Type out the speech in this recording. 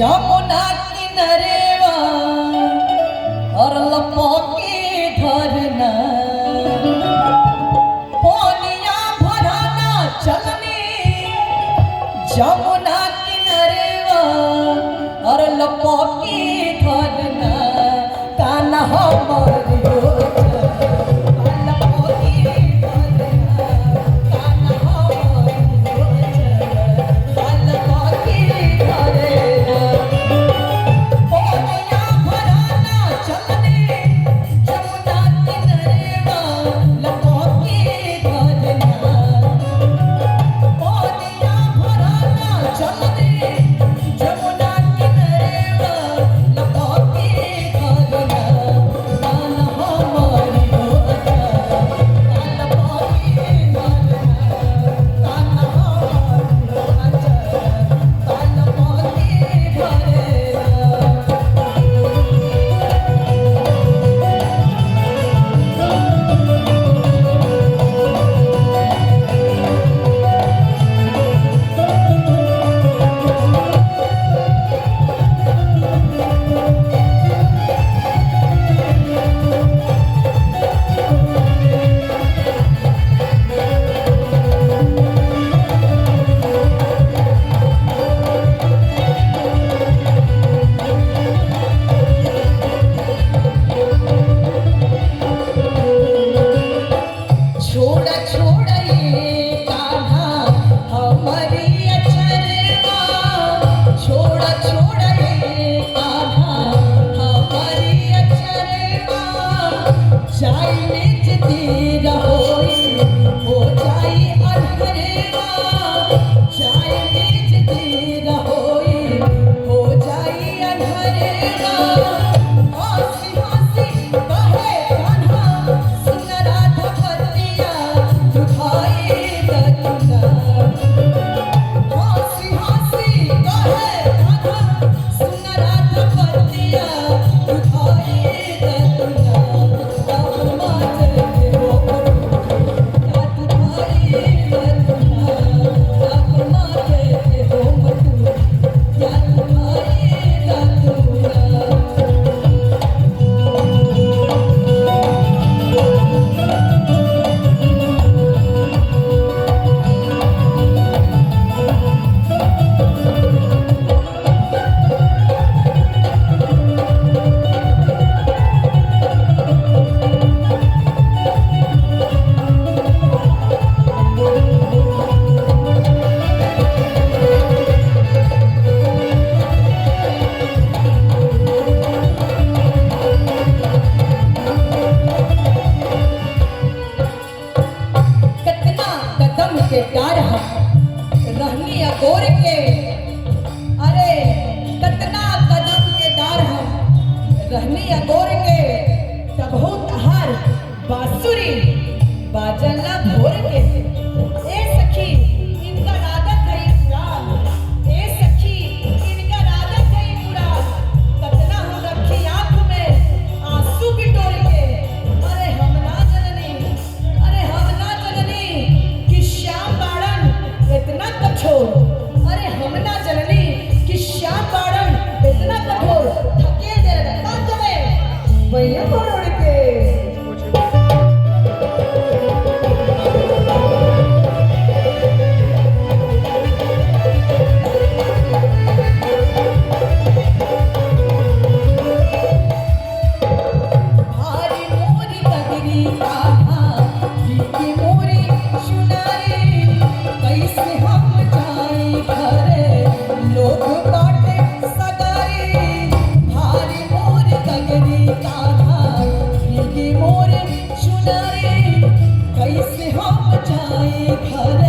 जमुना किनारेवा और लपके धरना पानिया भराना चलने जमुना किनारेवा और लपके धरना कान्हा हमारियो रहनी अगोर के अरे कतना कदम के दार हम रहनी अगोर के तबहु तहार बांसुरी बाजला भोर के ए सखी इनका आदत है पुराण ए सखी इनका आदत है पुराण कतना हम रखी आंख में आंसू बिटोर के अरे हम ना जननी कि श्याम बाड़न इतना कठोर अरे हम ना जननी कि श्याम बाड़न इतना कठोर थके दे रखा तुम्हें भैया मोड़ के कैसे हम जाए घर